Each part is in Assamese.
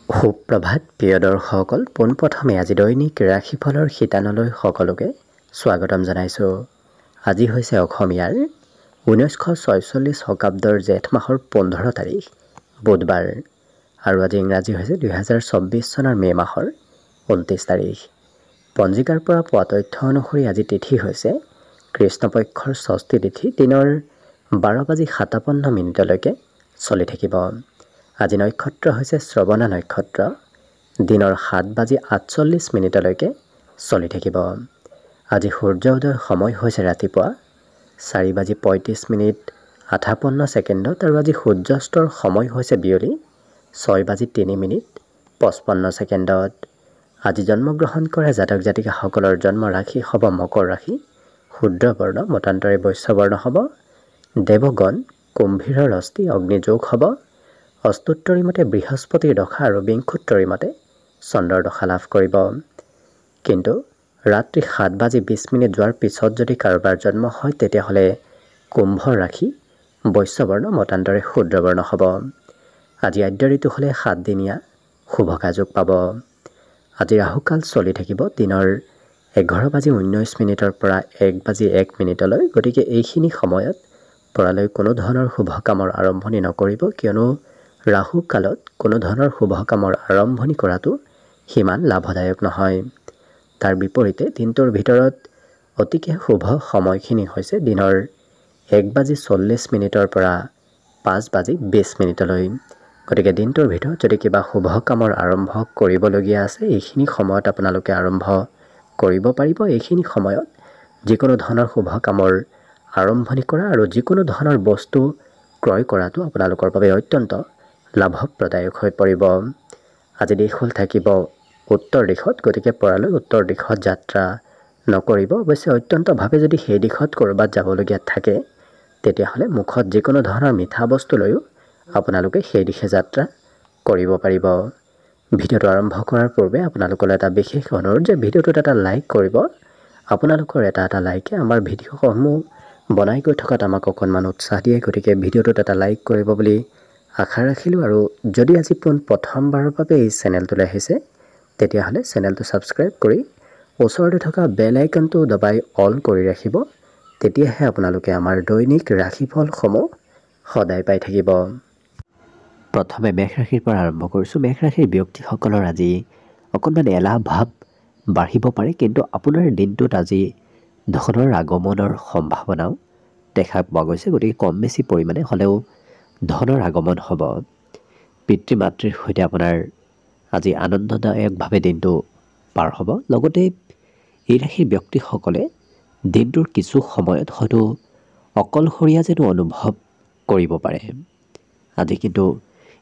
সুপ্ৰভাত প্ৰিয় দৰ্শকসকল, পোনপ্ৰথমে আজি দৈনিক ৰাশিফলৰ শিতানলৈ সকলোকে স্বাগতম জনাইছোঁ। আজি হৈছে অসমীয়াৰ 1946 শকাব্দৰ জেঠ মাহৰ 15 তাৰিখ বুধবাৰ আৰু আজি ইংৰাজী হৈছে 2024 চনৰ মে' মাহৰ 29 তাৰিখ। পঞ্জিকাৰ পৰা পোৱা তথ্য অনুসৰি আজি তিথি হৈছে কৃষ্ণপক্ষৰ ষষ্ঠী তিথি, দিনৰ 12:57 চলি থাকিব। আজি নক্ষত্ৰ হৈছে শ্ৰৱণা নক্ষত্ৰ, দিনৰ 7:48 চলি থাকিব। আজি সূৰ্য উদয়ৰ সময় হৈছে ৰাতিপুৱা 4:35 আৰু আজি সূৰ্যাস্তৰ সময় হৈছে বিয়লি 6:03 আজি জন্মগ্ৰহণ কৰা জাতক জাতিকাসকলৰ জন্ম ৰাশি হ'ব মকৰ ৰাশি, শূদ্ৰ বৰ্ণ মতান্তৰে বৈশ্য বৰ্ণ হ'ব, দেৱগণ কুম্ভীৰৰ অস্থি অগ্নিযোগ হ'ব, অস্তোত্তৰী মতে বৃহস্পতিৰ দশা আৰু বিংশোত্তৰী মতে চন্দ্ৰৰ দশা লাভ কৰিব। কিন্তু ৰাত্ৰি 7:20 যোৱাৰ পিছত যদি কাৰোবাৰ জন্ম হয় তেতিয়াহ'লে কুম্ভ ৰাশি বৈশ্য বৰ্ণ মতান্তৰে শূদ্ৰ বৰ্ণ হ'ব। আজি আদ্য ঋতু হ'লে 7 দিনীয়া শুভকাযোগ পাব। আজি ৰাহুকাল চলি থাকিব দিনৰ 11:19 পৰা 1:01 গতিকে এইখিনি সময়ত পৰালৈ কোনো ধৰণৰ শুভ কামৰ আৰম্ভণি নকৰিব, কিয়নো ৰাহু কালত কোনো ধৰণৰ শুভ কামৰ আৰম্ভণি কৰাটো সিমান লাভদায়ক নহয়। তাৰ বিপৰীতে দিনটোৰ ভিতৰত অতিকে শুভ সময়খিনি হৈছে দিনৰ 1:40 পৰা 5:20 গতিকে দিনটোৰ ভিতৰত যদি কিবা শুভ কামৰ আৰম্ভ কৰিবলগীয়া আছে এইখিনি সময়ত আপোনালোকে আৰম্ভ কৰিব পাৰিব। এইখিনি সময়ত যিকোনো ধৰণৰ শুভ কামৰ আৰম্ভণি কৰা আৰু যিকোনো ধৰণৰ বস্তু ক্ৰয় কৰাটো আপোনালোকৰ বাবে অত্যন্ত লাভপ্ৰদায়ক হৈ পৰিব। আজি দিশ হ'ল থাকিব উত্তৰ দিশত, গতিকে পৰালৈ উত্তৰ দিশত যাত্ৰা নকৰিব। অৱশ্যে অত্যন্তভাৱে যদি সেই দিশত ক'ৰবাত যাবলগীয়া থাকে তেতিয়াহ'লে মুখত যিকোনো ধৰণৰ মিঠা বস্তু লৈও আপোনালোকে সেই দিশে যাত্ৰা কৰিব পাৰিব। ভিডিঅ'টো আৰম্ভ কৰাৰ পূৰ্বে আপোনালোকলৈ এটা বিশেষ অনুৰোধ যে ভিডিঅ'টোত এটা লাইক কৰিব। আপোনালোকৰ এটা লাইকে আমাৰ ভিডিঅ'সমূহ বনাই গৈ থকাত আমাক অকণমান উৎসাহ দিয়ে, গতিকে ভিডিঅ'টোত এটা লাইক কৰিব বুলি আশা ৰাখিলোঁ। আৰু যদি আজি প্ৰথমবাৰৰ বাবে এই চেনেলটোলৈ আহিছে তেতিয়াহ'লে চেনেলটো ছাবস্ক্ৰাইব কৰি ওচৰতে থকা বেল আইকনটো দবাই অল কৰি ৰাখিব, তেতিয়াহে আপোনালোকে আমাৰ দৈনিক ৰাশিফলসমূহ সদায় পাই থাকিব। প্ৰথমে মেষ ৰাশিৰ পৰা আৰম্ভ কৰিছোঁ। মেষ ৰাশিৰ ব্যক্তিসকলৰ আজি অকণমান এলাহ ভাৱ বাঢ়িব পাৰে, কিন্তু আপোনাৰ দিনটোত আজি ধনৰ আগমনৰ সম্ভাৱনাও দেখা পোৱা গৈছে, গতিকে কম বেছি পৰিমাণে হ'লেও ধনৰ আগমন হ'ব। পিতৃ মাতৃৰ সৈতে আপোনাৰ আজি আনন্দদায়কভাৱে দিনটো পাৰ হ'ব। লগতে এই ৰাশিৰ ব্যক্তিসকলে দিনটোৰ কিছু সময়ত হয়তো অকলশৰীয়া যেনো অনুভৱ কৰিব পাৰে। আজি কিন্তু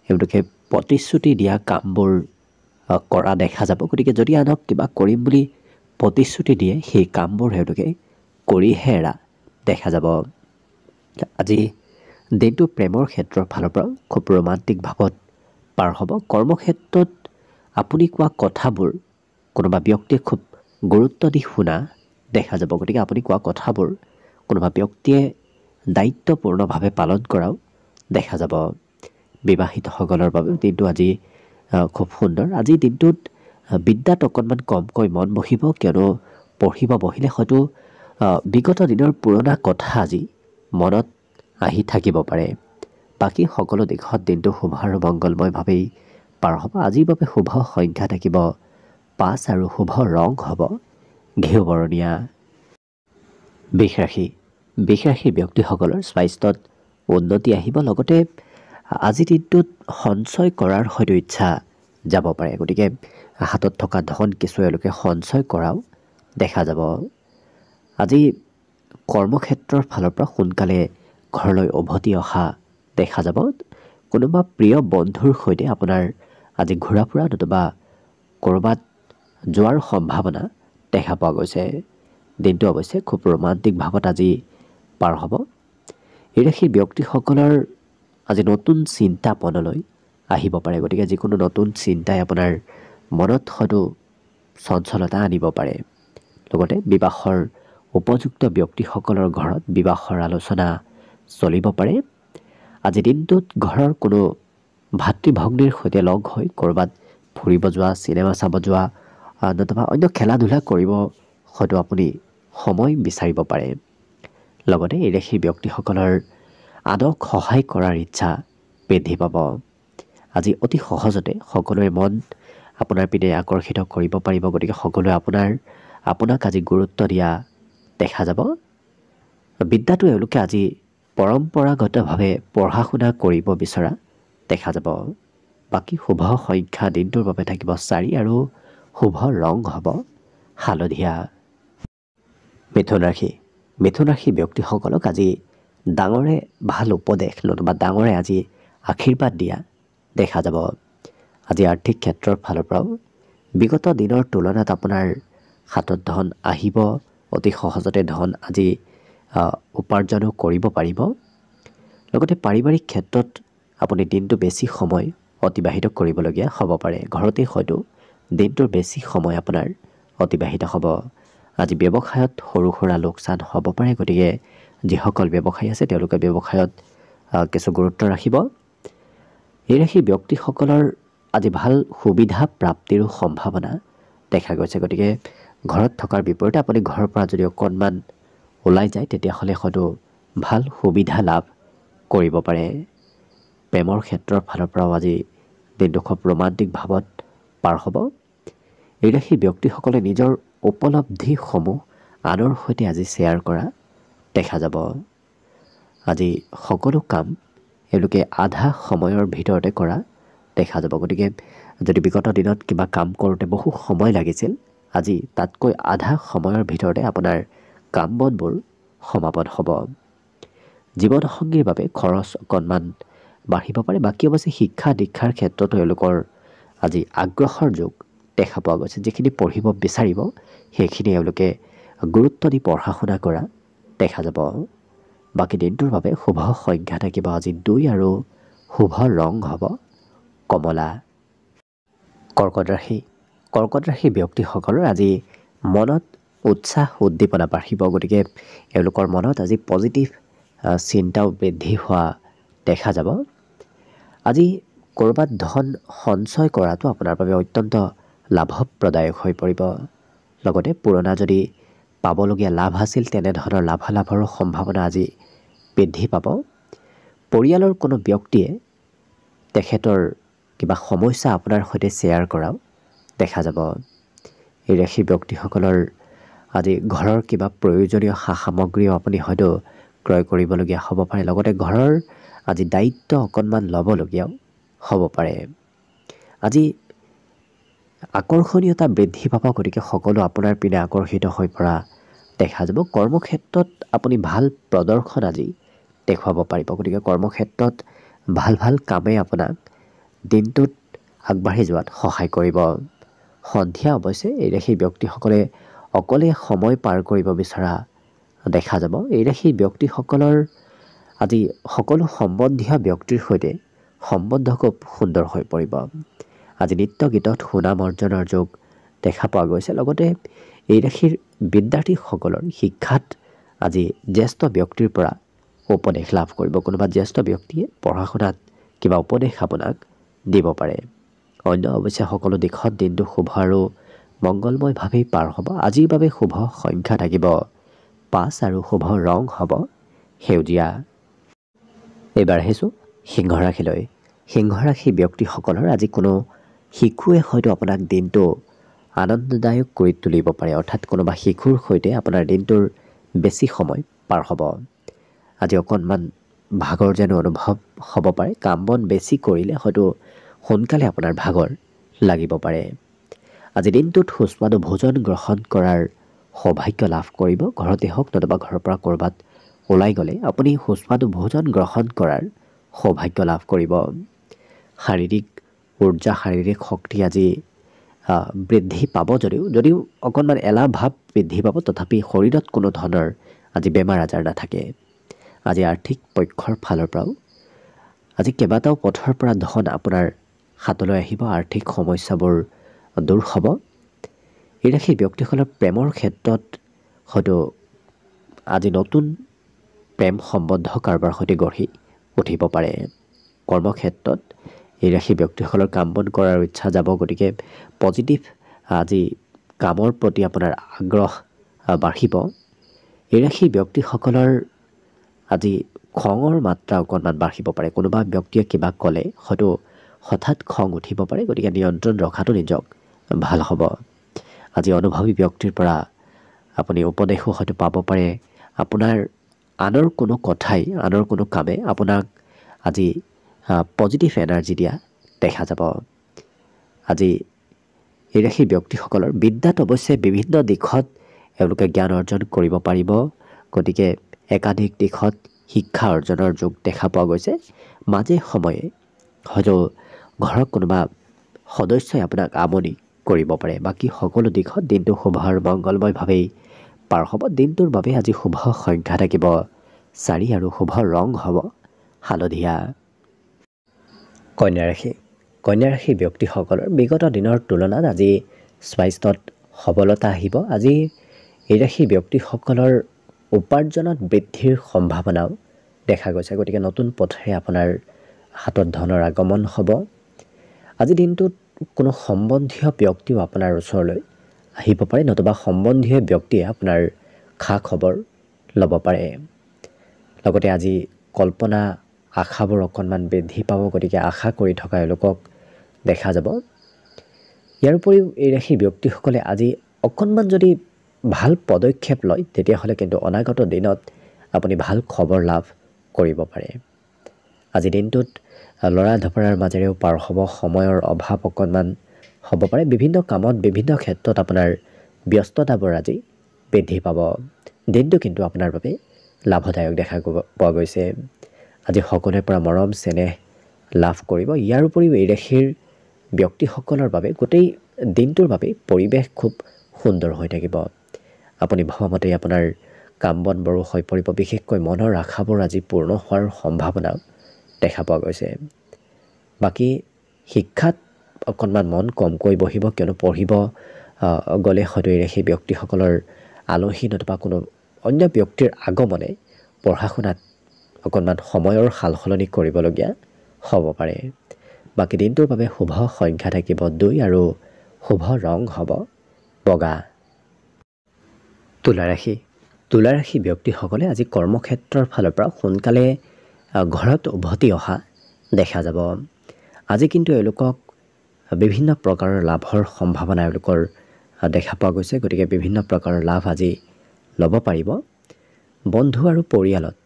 এওঁলোকে প্ৰতিশ্ৰুতি দিয়া কামবোৰ কৰা দেখা যাব, গতিকে যদি আনক কিবা কৰিম বুলি প্ৰতিশ্ৰুতি দিয়ে সেই কামবোৰ এওঁলোকে কৰিহে এৰা দেখা যাব। আজি দিনটো প্ৰেমৰ ক্ষেত্ৰৰ ফালৰ পৰা খুব ৰোমান্টিক ভাৱত পাৰ হ'ব। কৰ্মক্ষেত্ৰত আপুনি কোৱা কথাবোৰ কোনোবা ব্যক্তিয়ে খুব গুৰুত্ব দি শুনা দেখা যাব, গতিকে আপুনি কোৱা কথাবোৰ কোনোবা ব্যক্তিয়ে দায়িত্বপূৰ্ণভাৱে পালন কৰাও দেখা যাব। বিবাহিতসকলৰ বাবে দিনটো আজি খুব সুন্দৰ। আজিৰ দিনটোত বিদ্যাত অকণমান কমকৈ মন বহিব, কিয়নো পঢ়িব বহিলে হয়তো বিগত দিনৰ পুৰণা কথা আজি মনত আহি থাকিব পাৰে। বাকী সকলো দিশত দিনটো শুভ আৰু মংগলময়ভাৱেই পাৰ হ'ব। আজিৰ বাবে শুভ সংখ্যা থাকিব 5 আৰু শুভ ৰং হ'ব ঘিউ বৰণীয়া। বৃষ ৰাশিৰ ব্যক্তিসকলৰ স্বাস্থ্যত উন্নতি আহিব, লগতে আজিৰ দিনটোত সঞ্চয় কৰাৰ হয়তো ইচ্ছা যাব পাৰে, গতিকে হাতত থকা ধন কিছু এওঁলোকে সঞ্চয় কৰাও দেখা যাব। আজি কৰ্মক্ষেত্ৰৰ ফালৰ পৰা সোনকালে ঘৰলৈ উভতি অহা দেখা যাব। কোনোবা প্ৰিয় বন্ধুৰ সৈতে আপোনাৰ আজি ঘূৰা ফুৰা নতুবা ক'ৰবাত যোৱাৰ সম্ভাৱনা দেখা পোৱা গৈছে। দিনটো অৱশ্যে খুব ৰোমান্টিক ভাৱত আজি পাৰ হ'ব। এই ৰাশিৰ ব্যক্তিসকলৰ আজি নতুন চিন্তা মনলৈ আহিব পাৰে, গতিকে যিকোনো নতুন চিন্তাই আপোনাৰ মনত হয়তো চঞ্চলতা আনিব পাৰে। লগতে বিবাহৰ উপযুক্ত ব্যক্তিসকলৰ ঘৰত বিবাহৰ আলোচনা চলিব পাৰে। আজি দিনটোত ঘৰৰ কোনো ভাতৃ ভগ্নীৰ সৈতে লগ হৈ ক'ৰবাত ফুৰিব যোৱা, চিনেমা চাব যোৱা, নতুবা অন্য খেলা ধূলা কৰিব হয়তো আপুনি সময় বিচাৰিব পাৰে। লগতে এই ৰাশিৰ ব্যক্তিসকলৰ আনক সহায় কৰাৰ ইচ্ছা বৃদ্ধি পাব। আজি অতি সহজতে সকলোৰে মন আপোনাৰ পিনে আকৰ্ষিত কৰিব পাৰিব। গতিকে সকলোৱে আপোনাক আজি গুৰুত্ব দিয়া দেখা যাব। বিদ্যাটো এওঁলোকে আজি পৰম্পৰাগতভাৱে পঢ়া শুনা কৰিব বিচৰা দেখা যাব। বাকী শুভ সংখ্যা দিনটোৰ বাবে থাকিব 4 আৰু শুভ ৰং হ'ব হালধীয়া। মিথুন ৰাশি। মিথুন ৰাশি ব্যক্তিসকলক আজি ডাঙৰে ভাল উপদেশ নতুবা ডাঙৰে আজি আশীৰ্বাদ দিয়া দেখা যাব। আজি আৰ্থিক ক্ষেত্ৰৰ ফালৰ পৰাও বিগত দিনৰ তুলনাত আপোনাৰ হাতত ধন আহিব। অতি সহজতে ধন আজি উপাৰ্জনো কৰিব পাৰিব। লগতে পাৰিবাৰিক ক্ষেত্ৰত আপুনি দিনটো বেছি সময় অতিবাহিত কৰিবলগীয়া হ'ব পাৰে। ঘৰতে হয়তো দিনটোৰ বেছি সময় আপোনাৰ অতিবাহিত হ'ব। আজি ব্যৱসায়ত সৰু সুৰা লোকচান হ'ব পাৰে। গতিকে যিসকল ব্যৱসায়ী আছে তেওঁলোকে ব্যৱসায়ত কিছু গুৰুত্ব ৰাখিব। এই ৰাশিৰ ব্যক্তিসকলৰ আজি ভাল সুবিধা প্ৰাপ্তিৰো সম্ভাৱনা দেখা গৈছে। গতিকে ঘৰত থকাৰ বিপৰীতে আপুনি ঘৰৰ পৰা যদি অকণমান ওলাই যায় তেতিয়াহ'লে হয়তো ভাল সুবিধা লাভ কৰিব পাৰে। প্ৰেমৰ ক্ষেত্ৰৰ ফালৰ পৰাও আজি দিনটো খুব ৰোমান্টিক ভাৱত পাৰ হ'ব। এই ৰাশিৰ ব্যক্তিসকলে নিজৰ উপলব্ধিসমূহ আনৰ সৈতে আজি শ্বেয়াৰ কৰা দেখা যাব। আজি সকলো কাম এওঁলোকে আধা সময়ৰ ভিতৰতে কৰা দেখা যাব। গতিকে যদি বিগত দিনত কিবা কাম কৰোঁতে বহু সময় লাগিছিল, আজি তাতকৈ আধা সময়ৰ ভিতৰতে আপোনাৰ কাম বনবোৰ সমাপন হ'ব। জীৱনসংগীৰ বাবে খৰচ অকণমান বাঢ়িব পাৰে। বাকী অৱশ্যে শিক্ষা দীক্ষাৰ ক্ষেত্ৰতো এওঁলোকৰ আজি আগ্ৰহৰ যোগ দেখা পোৱা গৈছে। যিখিনি পঢ়িব বিচাৰিব সেইখিনি এওঁলোকে গুৰুত্ব দি পঢ়া শুনা কৰা দেখা যাব। বাকী দিনটোৰ বাবে শুভ সংখ্যা থাকিব আজি 2 আৰু শুভ ৰং হ'ব কমলা। কৰ্কট ৰাশি। কৰ্কট ৰাশি ব্যক্তিসকলৰ আজি মনত উৎসাহ উদ্দীপনা বাঢ়িব। গতিকে এওঁলোকৰ মনত আজি পজিটিভ চিন্তাও বৃদ্ধি হোৱা দেখা যাব। আজি ক'ৰবাত ধন সঞ্চয় কৰাটো আপোনাৰ বাবে অত্যন্ত লাভপ্ৰদায়ক হৈ পৰিব। লগতে পুৰণা যদি পাবলগীয়া লাভ আছিল তেনেধৰণৰ লাভালাভৰো সম্ভাৱনা আজি বৃদ্ধি পাব। পৰিয়ালৰ কোনো ব্যক্তিয়ে তেখেতৰ কিবা সমস্যা আপোনাৰ সৈতে শ্বেয়াৰ কৰাও দেখা যাব। এই ৰাশি ব্যক্তিসকলৰ আজি ঘৰৰ কিবা প্ৰয়োজনীয় সা সামগ্ৰীও আপুনি হয়তো ক্ৰয় কৰিবলগীয়া হ'ব পাৰে। লগতে ঘৰৰ আজি দায়িত্ব অকণমান ল'বলগীয়াও হ'ব পাৰে। আজি আকৰ্ষণীয়তা বৃদ্ধি পাব। গতিকে সকলো আপোনাৰ পিনে আকৰ্ষিত হৈ পৰা দেখা যাব। কৰ্মক্ষেত্ৰত আপুনি ভাল প্ৰদৰ্শন আজি দেখুৱাব পাৰিব। গতিকে কৰ্মক্ষেত্ৰত ভাল ভাল কামে আপোনাক দিনটোত আগবাঢ়ি যোৱাত সহায় কৰিব। সন্ধিয়া অৱশ্যে এই ৰাশিৰ ব্যক্তিসকলে অকলে সময় পাৰ কৰিব বিচৰা দেখা যাব। এই ৰাশিৰ ব্যক্তিসকলৰ আজি সকলো সম্বন্ধীয় ব্যক্তিৰ সৈতে সম্বন্ধ খুব সুন্দৰ হৈ পৰিব। আজি নৃত্য গীতত সুনাম অৰ্জনৰ যোগ দেখা পোৱা গৈছে। লগতে এই ৰাশিৰ বিদ্যাৰ্থীসকলৰ শিক্ষাত আজি জ্যেষ্ঠ ব্যক্তিৰ পৰা উপদেশ লাভ কৰিব। কোনোবা জ্যেষ্ঠ ব্যক্তিয়ে পঢ়া শুনাত কিবা উপদেশ আপোনাক দিব পাৰে। অন্য অৱশ্যে সকলো দিশত দিনটো শুভ আৰু মংগলময়ভাৱেই পাৰ হ'ব। আজিৰ বাবে শুভ সংখ্যা থাকিব 5 আৰু শুভ ৰং হ'ব সেউজীয়া। এইবাৰ আহিছোঁ সিংহ ৰাশিলৈ। সিংহ ৰাশি ব্যক্তিসকলৰ আজি কোনো শিশুৱে হয়তো আপোনাক দিনটো আনন্দদায়ক কৰি তুলিব পাৰে। অৰ্থাৎ কোনোবা শিশুৰ সৈতে আপোনাৰ দিনটোৰ বেছি সময় পাৰ হ'ব। আজি অকণমান ভাগৰ যেন অনুভৱ হ'ব পাৰে। কাম বন বেছি কৰিলে হয়তো সোনকালে আপোনাৰ ভাগৰ লাগিব পাৰে। আজি দিনটোত সুস্বাদু ভোজন গ্ৰহণ কৰাৰ সৌভাগ্য লাভ কৰিব। ঘৰতে হওক নতুবা ঘৰৰ পৰা ক'ৰবাত ওলাই গ'লে আপুনি সুস্বাদু ভোজন গ্ৰহণ কৰাৰ সৌভাগ্য লাভ কৰিব। শাৰীৰিক উৰ্জা শাৰীৰিক শক্তি আজি বৃদ্ধি পাব। যদিও অকণমান এলাহ ভাৱ বৃদ্ধি পাব, তথাপি শৰীৰত কোনো ধৰণৰ আজি বেমাৰ আজাৰ নাথাকে। আজি আৰ্থিক পক্ষৰ ফালৰ পৰাও আজি কেইবাটাও পথৰ পৰা ধন আপোনাৰ হাতলৈ আহিব। আৰ্থিক সমস্যাবোৰ দূৰ হ'ব। এই ৰাশিৰ ব্যক্তিসকলৰ প্ৰেমৰ ক্ষেত্ৰত হয়তো আজি নতুন প্ৰেম সম্বন্ধ কাৰোবাৰ সৈতে গঢ়ি উঠিব পাৰে। কৰ্মক্ষেত্ৰত এই ৰাশি ব্যক্তিসকলৰ কাম বন কৰাৰ ইচ্ছা যাব, গতিকে পজিটিভ আজি কামৰ প্ৰতি আপোনাৰ আগ্ৰহ বাঢ়িব। এই ৰাশি ব্যক্তিসকলৰ আজি খঙৰ মাত্ৰা অকণমান বাঢ়িব পাৰে। কোনোবা ব্যক্তিয়ে কিবা ক'লে হয়তো হঠাৎ খং উঠিব পাৰে, গতিকে নিয়ন্ত্ৰণ ৰখাটো নিজক ভাল হ'ব। আজি অনুভৱী ব্যক্তিৰ পৰা আপুনি উপদেশো হয়তো পাব পাৰে। আপোনাৰ আনৰ কোনো কথাই, আনৰ কোনো কামে আপোনাক আজি পজিটিভ এনাৰ্জি দিয়া দেখা যাব। আজি এই ৰাশি ব্যক্তিসকলৰ বিদ্যাত অৱশ্যে বিভিন্ন দিশত এওঁলোকে জ্ঞান অৰ্জন কৰিব পাৰিব, গতিকে একাধিক দিশত শিক্ষা অৰ্জনৰ যোগ দেখা পোৱা গৈছে। মাজে সময়ে হয়তো ঘৰৰ কোনোবা সদস্যই আপোনাক আমনি কৰিব পাৰে। বাকী সকলো দিশত দিনটো শুভ আৰু মংগলময়ভাৱেই পাৰ হ'ব। দিনটোৰ বাবে আজি শুভ সংখ্যা থাকিব 4 আৰু শুভ ৰং হ'ব হালধীয়া। কন্যা ৰাশি। কন্যা ৰাশি ব্যক্তিসকলৰ বিগত দিনৰ তুলনাত আজি স্বাস্থ্যত সবলতা আহিব। আজি এই ৰাশি ব্যক্তিসকলৰ উপাৰ্জনত বৃদ্ধিৰ সম্ভাৱনাও দেখা গৈছে, গতিকে নতুন পথেৰে আপোনাৰ হাতত ধনৰ আগমন হ'ব। আজি দিনটোত কোনো সম্বন্ধীয় ব্যক্তিও আপোনাৰ ওচৰলৈ আহিব পাৰে, নতুবা সম্বন্ধীয় ব্যক্তিয়ে আপোনাৰ খা খবৰ ল'ব পাৰে। লগতে আজি কল্পনা আশাবোৰ অকণমান বৃদ্ধি পাব, গতিকে আশা কৰি থকা এওঁলোকক দেখা যাব। ইয়াৰ উপৰিও এই ৰাশি ব্যক্তিসকলে আজি অকণমান যদি ভাল পদক্ষেপ লয়, তেতিয়াহ'লে কিন্তু অনাগত দিনত আপুনি ভাল খবৰ লাভ কৰিব পাৰে। আজি দিনটোত লৰা ঢপৰাৰ মাজেৰেও পাৰ হ'ব। সময়ৰ অভাৱ অকণমান হ'ব পাৰে। বিভিন্ন কামত, বিভিন্ন ক্ষেত্ৰত আপোনাৰ ব্যস্ততাবোৰ আজি বৃদ্ধি পাব। দিনটো কিন্তু আপোনাৰ বাবে লাভদায়ক দেখা পোৱা গৈছে। আজি সকলোৰে পৰা মৰম চেনেহ লাভ কৰিব। ইয়াৰ উপৰিও এই ৰাশিৰ ব্যক্তিসকলৰ বাবে গোটেই দিনটোৰ বাবে পৰিৱেশ খুব সুন্দৰ হৈ থাকিব। আপুনি ভবামতে আপোনাৰ কাম বনবোৰো হৈ পৰিব। বিশেষকৈ মনৰ আশাবোৰ আজি পূৰ্ণ হোৱাৰ সম্ভাৱনা দেখা পোৱা গৈছে। বাকী শিক্ষাত অকণমান মন কমকৈ বহিব, কিয়নো পঢ়িব গ'লে হয়তো এই ৰাশি ব্যক্তিসকলৰ আলহী নতুবা কোনো অন্য ব্যক্তিৰ আগমনে পঢ়া শুনাত অকণমান সময়ৰ সাল সলনি কৰিবলগীয়া হ'ব পাৰে। বাকী দিনটোৰ বাবে শুভ সংখ্যা থাকিব 2 আৰু শুভ ৰং হ'ব বগা। তুলা ৰাশি। তুলা ৰাশি ব্যক্তিসকলে আজি কৰ্মক্ষেত্ৰৰ ফালৰ পৰা সোনকালে ঘৰত উভতি অহা দেখা যাব। আজি কিন্তু এওঁলোকক বিভিন্ন প্ৰকাৰৰ লাভৰ সম্ভাৱনা এওঁলোকৰ দেখা পোৱা গৈছে, গতিকে বিভিন্ন প্ৰকাৰৰ লাভ আজি ল'ব পাৰিব। বন্ধু আৰু পৰিয়ালত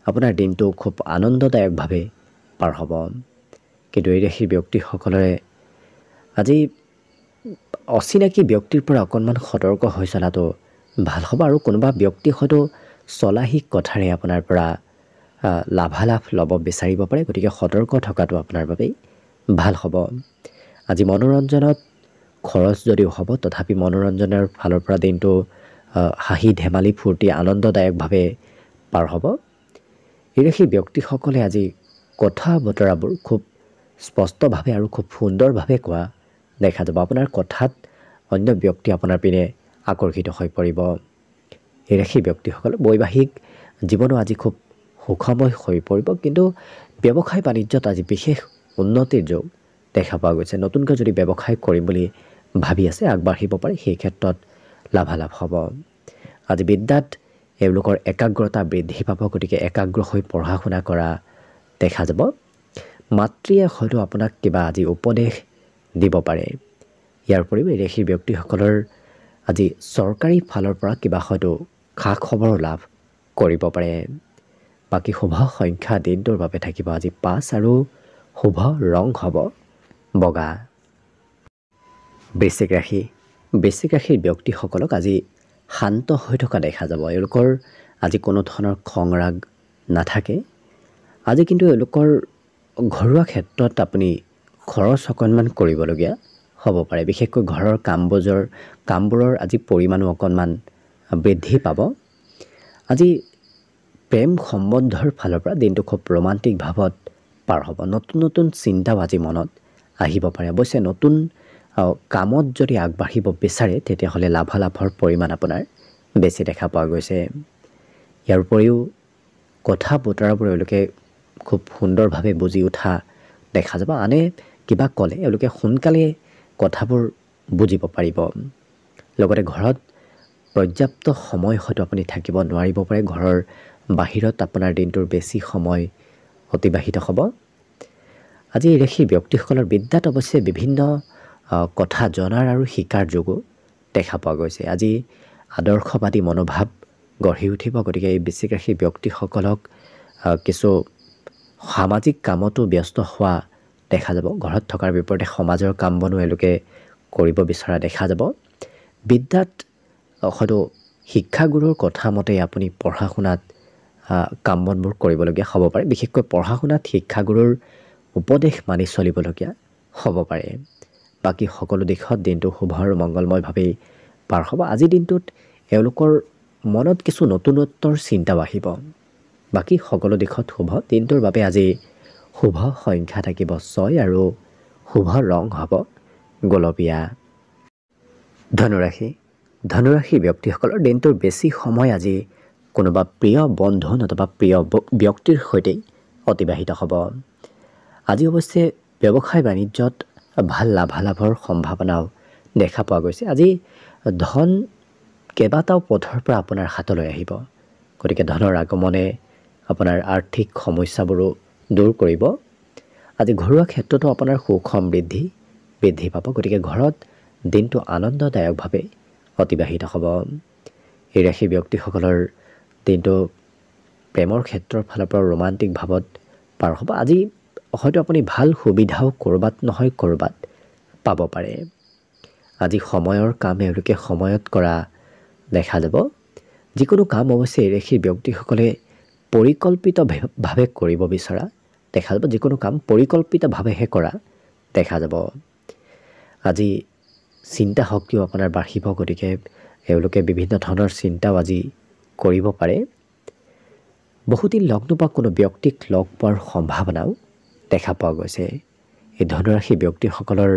আপোনাৰ দিনটো খুব আনন্দদায়কভাৱে পাৰ হ'ব। কিন্তু এই ৰাশিৰ ব্যক্তিসকলে আজি অচিনাকি ব্যক্তিৰ পৰা অকণমান সতৰ্ক হৈ চলাটো ভাল হ'ব, আৰু কোনোবা ব্যক্তি হয়তো চলাহী কথাৰে আপোনাৰ পৰা লাভালাভ ল'ব বিচাৰিব পাৰে, গতিকে সতৰ্ক থকাটো আপোনাৰ বাবেই ভাল হ'ব। আজি মনোৰঞ্জনত খৰচ যদিও হ'ব, তথাপি মনোৰঞ্জনৰ ফালৰ পৰা দিনটো হাঁহি ধেমালি ফূৰ্তি আনন্দদায়কভাৱে পাৰ হ'ব। এই ৰাশি ব্যক্তিসকলে আজি কথা বতৰাবোৰ খুব স্পষ্টভাৱে আৰু খুব সুন্দৰভাৱে কোৱা দেখা যাব। আপোনাৰ কথাত অন্য ব্যক্তি আপোনাৰ পিনে আকৰ্ষিত হৈ পৰিব। এই ৰাশি ব্যক্তিসকল বৈবাহিক জীৱনো আজি খুব সুখময় হৈ পৰিব, কিন্তু ব্যৱসায় বাণিজ্যত আজি বিশেষ উন্নতিৰ যোগ দেখা পোৱা গৈছে। নতুনকৈ যদি ব্যৱসায় কৰিম বুলি ভাবি আছে, আগবাঢ়িব পাৰে, সেই ক্ষেত্ৰত লাভালাভ হ'ব। আজি বিদ্যাত এওঁলোকৰ একাগ্ৰতা বৃদ্ধি পাব, গতিকে একাগ্ৰ হৈ পঢ়া শুনা কৰা দেখা যাব। মাতৃয়ে হয়তো আপোনাক কিবা আজি উপদেশ দিব পাৰে। ইয়াৰ উপৰিও এই ৰাশিৰ ব্যক্তিসকলৰ আজি চৰকাৰী ফালৰ পৰা কিবা হয়তো খা খবৰ লাভ কৰিব পাৰে। বাকী শুভ সংখ্যা দিনটোৰ বাবে থাকিব আজি 5 আৰু শুভ ৰং হ'ব বগা। বৃশ্চিক ৰাশি। বৃশ্চিক ৰাশিৰ ব্যক্তিসকলক আজি শান্ত হৈ থকা দেখা যাব। এওঁলোকৰ আজি কোনো ধৰণৰ খং ৰাগ নাথাকে। আজি কিন্তু এওঁলোকৰ ঘৰুৱা ক্ষেত্ৰত আপুনি খৰচ অকণমান কৰিবলগীয়া হ'ব পাৰে। বিশেষকৈ ঘৰৰ কামবোৰৰ আজি পৰিমাণো অকণমান বৃদ্ধি পাব। আজি প্ৰেম সম্বন্ধৰ ফালৰ পৰা দিনটো খুব ৰোমান্টিক ভাৱত পাৰ হ'ব। নতুন নতুন চিন্তাও আজি মনত আহিব পাৰে। অৱশ্যে নতুন কামত যদি আগবাঢ়িব বিচাৰে, তেতিয়াহ'লে লাভালাভৰ পৰিমাণ আপোনাৰ বেছি দেখা পোৱা গৈছে। ইয়াৰ উপৰিও কথা বতৰাবোৰ এওঁলোকে খুব সুন্দৰভাৱে বুজি উঠা দেখা যাব। আনে কিবা ক'লে এওঁলোকে সোনকালে কথাবোৰ বুজিব পাৰিব। লগতে ঘৰত পৰ্যাপ্ত সময় হয়তো আপুনি থাকিব নোৱাৰিব পাৰে, ঘৰৰ বাহিৰত আপোনাৰ দিনটোৰ বেছি সময় অতিবাহিত হ'ব। আজি এই ৰাশিৰ ব্যক্তিসকলৰ বিদ্যাত অৱশ্যে বিভিন্ন কথা জনাৰ আৰু শিকাৰ যোগো দেখা পোৱা গৈছে। আজি আদৰ্শবাদী মনোভাৱ গঢ়ি উঠিব। গতিকে এই বৃশ্চিক ৰাশিৰ ব্যক্তিসকলক কিছু সামাজিক কামতো ব্যস্ত হোৱা দেখা যাব। ঘৰত থকাৰ বিপৰীতে সমাজৰ কাম বনো এওঁলোকে কৰিব বিচৰা দেখা যাব। বিদ্যাত হয়তো শিক্ষাগুৰুৰ কথা মতে আপুনি পঢ়া শুনাত কাম বনবোৰ কৰিবলগীয়া হ'ব পাৰে। বিশেষকৈ পঢ়া শুনাত শিক্ষাগুৰুৰ উপদেশ মানি চলিবলগীয়া হ'ব পাৰে। বাকী সকলো দিশত দিনটো শুভ আৰু মংগলময়ভাৱেই পাৰ হ'ব। আজিৰ দিনটোত এওঁলোকৰ মনত কিছু নতুনত্বৰ চিন্তাও আহিব। বাকী সকলো দিশত শুভ। দিনটোৰ বাবে আজি শুভ সংখ্যা থাকিব 6 আৰু শুভ ৰং হ'ব গোলপীয়া। ধনুৰাশি। ধনুৰাশি ব্যক্তিসকলৰ দিনটোৰ বেছি সময় আজি কোনোবা প্ৰিয় বন্ধু নতুবা প্ৰিয় ব্যক্তিৰ সৈতে অতিবাহিত হ'ব। আজি অৱশ্যে ব্যৱসায় বাণিজ্যত ভাল লাভালাভৰ সম্ভাৱনাও দেখা পোৱা গৈছে। আজি ধন কেইবাটাও পথৰ পৰা আপোনাৰ হাতলৈ আহিব। গতিকে ধনৰ আগমনে আপোনাৰ আৰ্থিক সমস্যাবোৰো দূৰ কৰিব। আজি ঘৰুৱা ক্ষেত্ৰতো আপোনাৰ সুখ সমৃদ্ধি বৃদ্ধি পাব। গতিকে ঘৰত দিনটো আনন্দদায়কভাৱে অতিবাহিত হ'ব। এই ৰাশি ব্যক্তিসকলৰ দিনটো প্ৰেমৰ ক্ষেত্ৰৰ ফালৰ পৰা ৰোমান্টিক ভাৱত পাৰ হ'ব। আজি হয়তো আপুনি ভাল সুবিধাও ক'ৰবাত নহয় ক'ৰবাত পাব পাৰে। আজি সময়ৰ কাম এওঁলোকে সময়ত কৰা দেখা যাব। যিকোনো কাম অৱশ্যে এই ৰাশিৰ ব্যক্তিসকলে পৰিকল্পিতভাৱে কৰিব বিচৰা দেখা যাব। যিকোনো কাম পৰিকল্পিতভাৱেহে কৰা দেখা যাব। আজি চিন্তা শক্তিও আপোনাৰ বাঢ়িব। গতিকে এওঁলোকে বিভিন্ন ধৰণৰ চিন্তাও আজি কৰিব পাৰে। বহুদিন লগ নোপোৱা কোনো ব্যক্তিক লগ পোৱাৰ সম্ভাৱনাও দেখা পোৱা গৈছে। এই ধনুৰাশি ব্যক্তিসকলৰ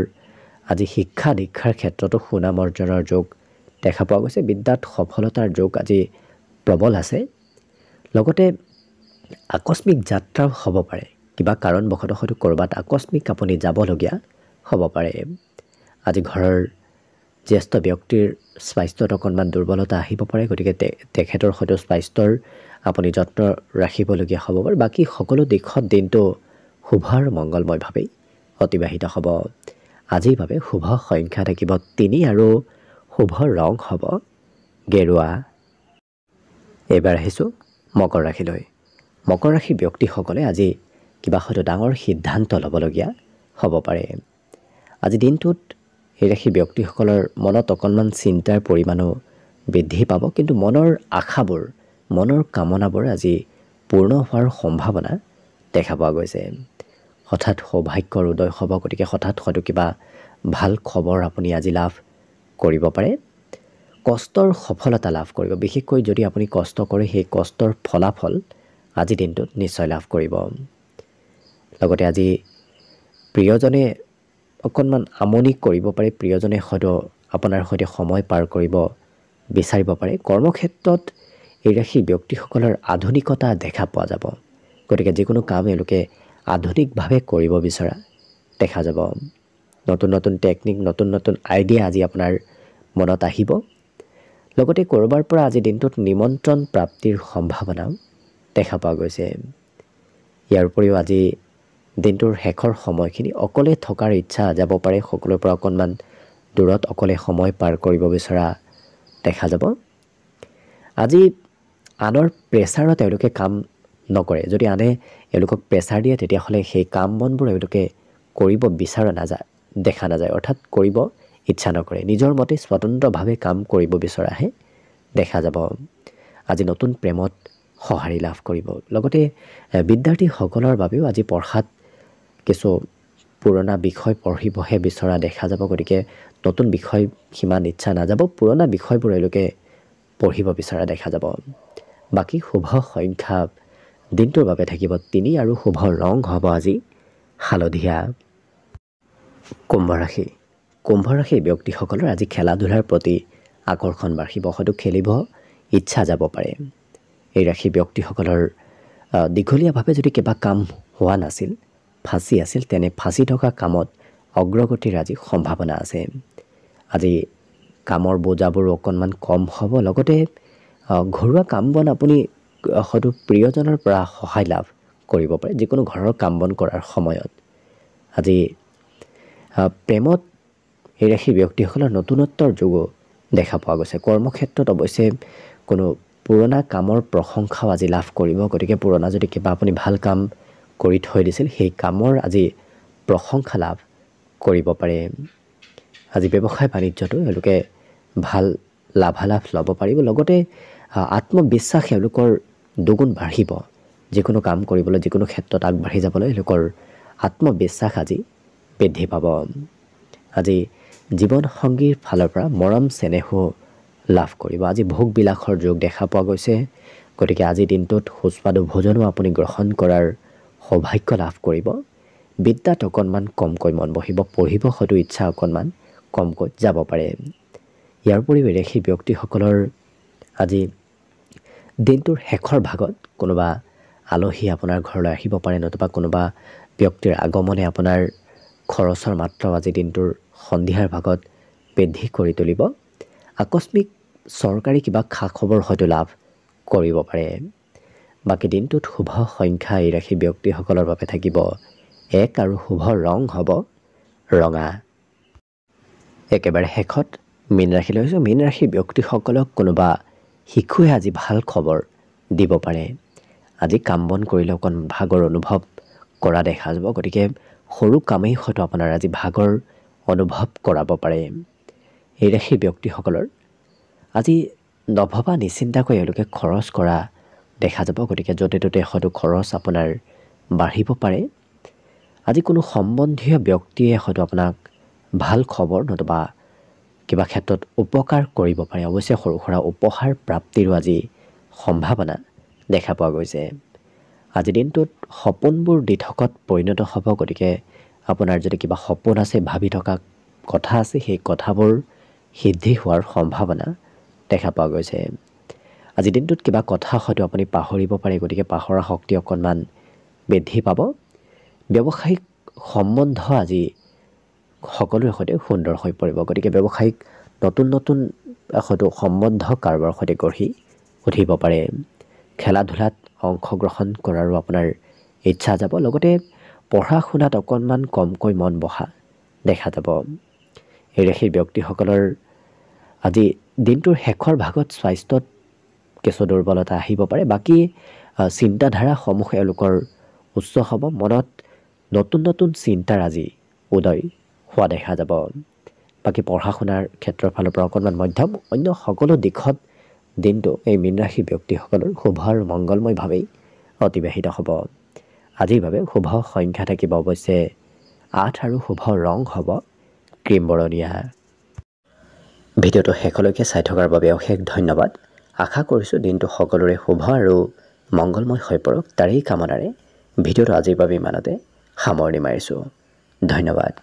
আজি শিক্ষা দীক্ষাৰ ক্ষেত্ৰতো সুনাম অৰ্জনৰ যোগ দেখা পোৱা গৈছে। বিদ্যাত সফলতাৰ যোগ আজি প্ৰবল আছে। লগতে আকস্মিক যাত্ৰাও হ'ব পাৰে। কিবা কাৰণবশতঃ হয়তো ক'ৰবাত আকস্মিক আপুনি যাবলগীয়া হ'ব পাৰে। আজি ঘৰৰ জ্যেষ্ঠ ব্যক্তিৰ স্বাস্থ্যত অকণমান দুৰ্বলতা আহিব পাৰে। গতিকে তেখেতৰ হয়তো স্বাস্থ্যৰ আপুনি যত্ন ৰাখিবলগীয়া হ'ব পাৰে। বাকী সকলো দিশত দিনটো শুভ আৰু মংগলময়ভাৱেই অতিবাহিত হ'ব। আজিৰ বাবে শুভ সংখ্যা থাকিব 3 আৰু শুভ ৰং হ'ব গেৰুৱা। এইবাৰ আহিছোঁ মকৰ ৰাশিলৈ। মকৰ ৰাশিৰ ব্যক্তিসকলে আজি কিবা হয়তো ডাঙৰ সিদ্ধান্ত ল'বলগীয়া হ'ব পাৰে। আজি দিনটোত এই ৰাশিৰ ব্যক্তিসকলৰ মনত অকণমান চিন্তাৰ পৰিমাণো বৃদ্ধি পাব। কিন্তু মনৰ আশাবোৰ মনৰ কামনাবোৰ আজি পূৰ্ণ হোৱাৰ সম্ভাৱনা দেখা পোৱা গৈছে। হঠাৎ সৌভাগ্যৰ উদয় হ'ব। গতিকে হঠাৎ হয়তো কিবা ভাল খবৰ আপুনি আজি লাভ কৰিব পাৰে। কষ্টৰ সফলতা লাভ কৰিব। বিশেষকৈ যদি আপুনি কষ্ট কৰে সেই কষ্টৰ ফলাফল আজি দিনটোত নিশ্চয় লাভ কৰিব। লগতে আজি প্ৰিয়জনে অকণমান আমনি কৰিব পাৰে। প্ৰিয়জনে হয়তো আপোনাৰ সৈতে সময় পাৰ কৰিব বিচাৰিব পাৰে। কৰ্মক্ষেত্ৰত এই ৰাশিৰ ব্যক্তিসকলৰ আধুনিকতা দেখা পোৱা যাব। গতিকে যিকোনো কাম এওঁলোকে আধুনিকভাৱে কৰিব বিচৰা দেখা যাব। নতুন নতুন টেকনিক নতুন নতুন আইডিয়া আজি আপোনাৰ মনত আহিব। লগতে ক'ৰবাৰ পৰা আজি দিনটোত নিমন্ত্ৰণ প্ৰাপ্তিৰ সম্ভাৱনাও দেখা পোৱা গৈছে। ইয়াৰ উপৰিও আজি দিনটোৰ শেষৰ সময়খিনি অকলে থকাৰ ইচ্ছা যাব পাৰে। সকলোৰে পৰা অকণমান দূৰত অকলে সময় পাৰ কৰিব বিচৰা দেখা যাব। আজি আনৰ প্ৰেছাৰত এওঁলোকে কাম নকৰে। যদি আনে এওঁলোকক প্ৰেছাৰ দিয়ে তেতিয়াহ'লে সেই কাম বনবোৰ এওঁলোকে কৰিব বিচৰা দেখা নাযায়। অৰ্থাৎ কৰিব ইচ্ছা নকৰে। নিজৰ মতে স্বতন্ত্ৰভাৱে কাম কৰিব বিচৰাহে দেখা যাব। আজি নতুন প্ৰেমত সঁহাৰি লাভ কৰিব। লগতে বিদ্যাৰ্থীসকলৰ বাবেও আজি পঢ়াত কিছু পুৰণা বিষয় পঢ়িবহে বিচৰা দেখা যাব। গতিকে নতুন বিষয় সিমান ইচ্ছা নাযাব। পুৰণা বিষয়বোৰ এওঁলোকে পঢ়িব বিচৰা দেখা যাব। বাকী শুভ সংখ্যা দিনটোৰ বাবে থাকিব 3 আৰু শুভ ৰং হ'ব আজি হালধীয়া। কুম্ভ ৰাশি। কুম্ভ ৰাশিৰ ব্যক্তিসকলৰ আজি খেলা ধূলাৰ প্ৰতি আকৰ্ষণ বাঢ়িব। হয়তো খেলিব ইচ্ছা যাব পাৰে। এই ৰাশিৰ ব্যক্তিসকলৰ দীঘলীয়াভাৱে যদি কিবা কাম হোৱা নাছিল ফাঁচি আছিল তেনে ফাঁচি থকা কামত অগ্ৰগতিৰ আজি সম্ভাৱনা আছে। আজি কামৰ বোজাবোৰ অকণমান কম হ'ব, লগতে ঘৰুৱা কাম বন আপুনি হয়তো প্ৰিয়জনৰ পৰা সহায় লাভ কৰিব পাৰে যিকোনো ঘৰৰ কাম বন কৰাৰ সময়ত। আজি প্ৰেমত এই ৰাশিৰ ব্যক্তিসকলৰ নতুনত্বৰ যোগো দেখা পোৱা গৈছে। কৰ্মক্ষেত্ৰত অৱশ্যে কোনো পুৰণা কামৰ প্ৰশংসাও আজি লাভ কৰিব, গতিকে পুৰণা যদি কিবা আপুনি ভাল কাম কৰি থৈ দিছিল সেই কামৰ আজি প্ৰশংসা লাভ কৰিব পাৰে। আজি ব্যৱসায় বাণিজ্যতো এওঁলোকে ভাল লাভালাভ ল'ব পাৰিব, লগতে আত্মবিশ্বাস এওঁলোকৰ দুগুণ বাঢ়িব। যিকোনো কাম কৰিবলৈ, যিকোনো ক্ষেত্ৰত আগবাঢ়ি যাবলৈ এওঁলোকৰ আত্মবিশ্বাস আজি বৃদ্ধি পাব। আজি জীৱনসংগীৰ ফালৰ পৰা মৰম চেনেহো লাভ কৰিব। আজি ভোগবিলাসৰ যোগ দেখা পোৱা গৈছে, গতিকে আজিৰ দিনটোত সুস্বাদু ভোজনো আপুনি গ্ৰহণ কৰাৰ সৌভাগ্য লাভ কৰিব। বিদ্যাত অকণমান কমকৈ মন বহিব, পঢ়িব হয়তো ইচ্ছা অকণমান কমকৈ যাব পাৰে। ইয়াৰ উপৰিও ৰাশিৰ ব্যক্তিসকলৰ আজি দিনটোৰ শেষৰ ভাগত কোনোবা আলহী আপোনাৰ ঘৰলৈ আহিব পাৰে, নতুবা কোনোবা ব্যক্তিৰ আগমনে আপোনাৰ খৰচৰ মাত্ৰাও আজি দিনটোৰ সন্ধিয়াৰ ভাগত বৃদ্ধি কৰি তুলিব। আকস্মিক চৰকাৰী কিবা খা খবৰ হয়তো লাভ কৰিব পাৰে। বাকী দিনটোত শুভ সংখ্যা এই ৰাশিৰ ব্যক্তিসকলৰ বাবে থাকিব 1 আৰু শুভ ৰং হ'ব ৰঙা। একেবাৰে শেষত মীন ৰাশি লৈছোঁ। মীন ৰাশিৰ ব্যক্তিসকলক কোনোবা শিশুৱে আজি ভাল খবৰ দিব পাৰে। আজি কাম বন কৰিলে অকণ ভাগৰ অনুভৱ কৰা দেখা যাব, গতিকে সৰু কামেই হয়তো আপোনাৰ আজি ভাগৰ অনুভৱ কৰাব পাৰে। এই ৰাশিৰ ব্যক্তিসকলৰ আজি নভবা নিচিন্তাকৈ এওঁলোকে খৰচ কৰা দেখা যাব, গতিকে য'তে ত'তে হয়তো খৰচ আপোনাৰ বাঢ়িব পাৰে। আজি কোনো সম্বন্ধীয় ব্যক্তিয়ে হয়তো আপোনাক ভাল খবৰ নতুবা কিবা ক্ষেত্ৰত উপকাৰ কৰিব পাৰে। অৱশ্যে সৰু সুৰা উপহাৰ প্ৰাপ্তিৰো আজি সম্ভাৱনা দেখা পোৱা গৈছে। আজিৰ দিনটোত সপোনবোৰ দিঠকত পৰিণত হ'ব, গতিকে আপোনাৰ যদি কিবা সপোন আছে, ভাবি থকা কথা আছে, সেই কথাবোৰ সিদ্ধি হোৱাৰ সম্ভাৱনা দেখা পোৱা গৈছে। আজিৰ দিনটোত কিবা কথা হয়তো আপুনি পাহৰিব পাৰে, গতিকে পাহৰা শক্তি অকণমান বৃদ্ধি পাব। ব্যৱসায়িক সম্বন্ধ আজি সকলোৰে সৈতে সুন্দৰ হৈ পৰিব, গতিকে ব্যৱসায়িক নতুন নতুন হয়তো সম্বন্ধ কাৰোবাৰ সৈতে গঢ়ি উঠিব পাৰে। খেলা ধূলাত অংশগ্ৰহণ কৰাৰো আপোনাৰ ইচ্ছা যাব, লগতে পঢ়া শুনাত অকণমান কমকৈ মন বহা দেখা যাব। এই ৰাশিৰ ব্যক্তিসকলৰ আজি দিনটোৰ শেষৰ ভাগত স্বাস্থ্যত কিছু দুৰ্বলতা আহিব পাৰে। বাকী চিন্তাধাৰাসমূহ এওঁলোকৰ উচ্চ হ'ব, মনত নতুন নতুন চিন্তাৰ আজি উদয় হোৱা দেখা যাব। বাকী পঢ়া শুনাৰ ক্ষেত্ৰৰ ফালৰ পৰা অকণমান মধ্যম, অন্য সকলো দিশত দিনটো এই মীন ৰাশি ব্যক্তিসকলৰ শুভ আৰু মংগলময়ভাৱেই অতিবাহিত হ'ব। আজিৰ বাবে শুভ সংখ্যা থাকিব অৱশ্যে 8 আৰু শুভ ৰং হ'ব ক্ৰীম বৰণীয়া। ভিডিঅ'টো শেষলৈকে চাই থকাৰ বাবে অশেষ ধন্যবাদ। আশা কৰিছোঁ দিনটো সকলোৰে শুভ আৰু মংগলময় হৈ পৰক, তাৰেই কামনাৰে ভিডিঅ'টো আজিৰ বাবে ইমানতে সামৰণি মাৰিছোঁ। ধন্যবাদ।